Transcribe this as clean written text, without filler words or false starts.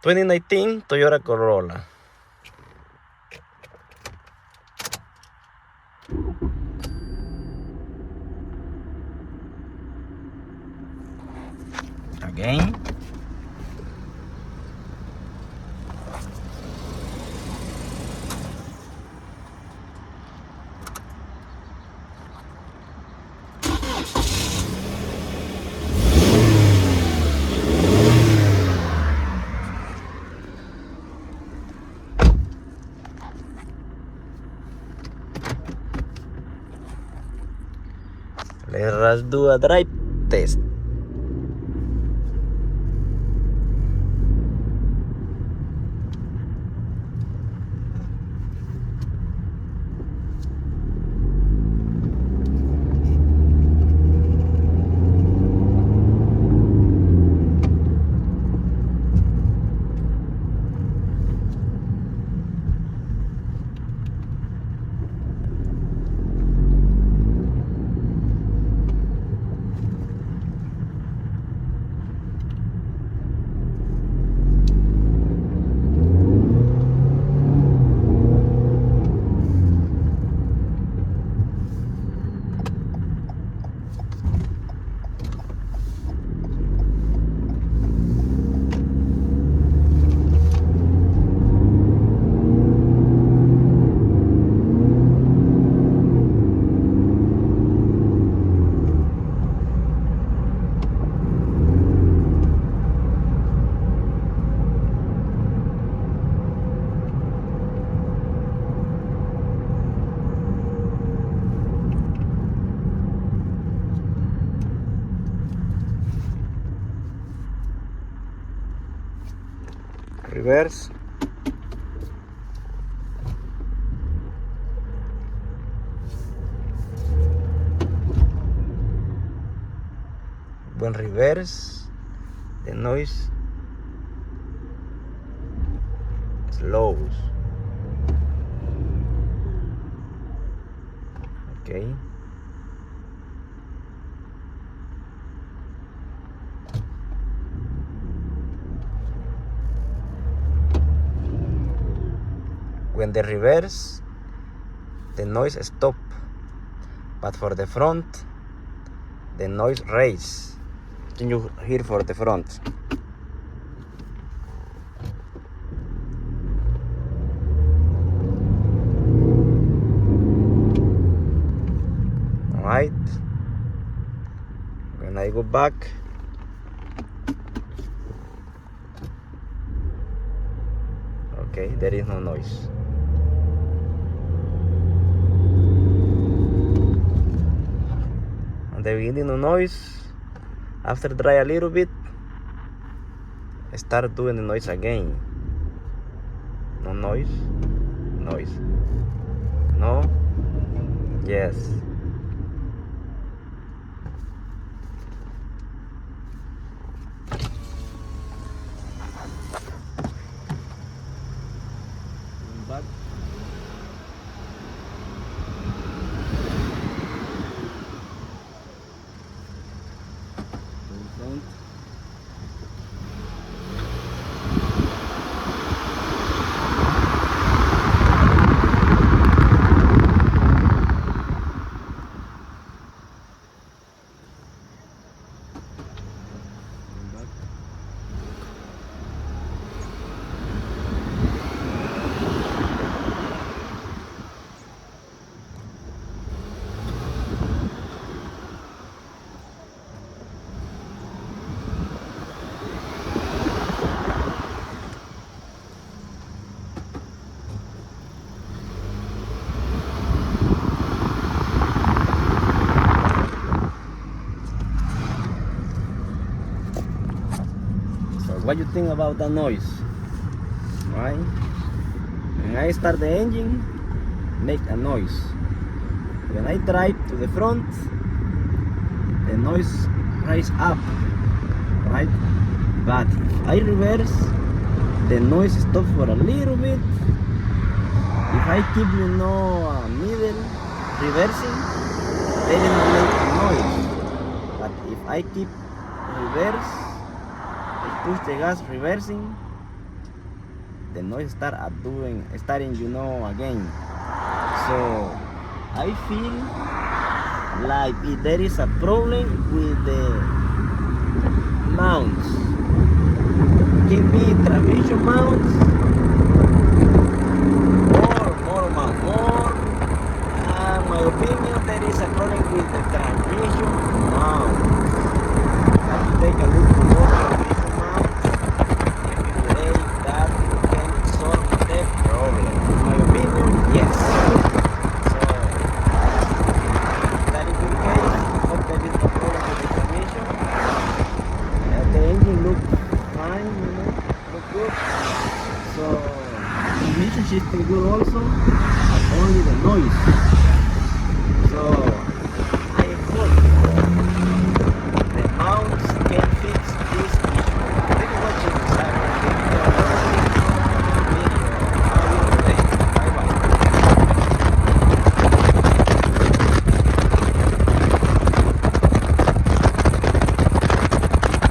2019 Toyota Corolla. Again. Let's do a drive test. Reverse. Buen reverse. The noise slows. Okay. When the reverse, the noise stop, but for the front, the noise raise. Can you hear for the front? Alright. When I go back, okay, there is no noise. At the beginning, no noise. After dry a little bit, start doing the noise again. No noise. Noise. No. Yes. Back. Front. What you think about that noise? Right? When I start the engine, make a noise. When I drive to the front, the noise rise up, right? But if I reverse, the noise stops for a little bit. If I keep, middle reversing, then it will make a noise. But if I keep reverse, I push the gas reversing, the noise starting, again. So I feel like if there is a problem with the mounts, can be transmission mounts or motor mount. My opinion, there is a problem with the transmission mount. Have to take a look for more transmission mounts. Today, that can solve the problem. In my opinion, yes. So that is the case. Hope there is no problem with the transmission. The engine looks fine, look good. So transmission shifting good also. Only the noise. So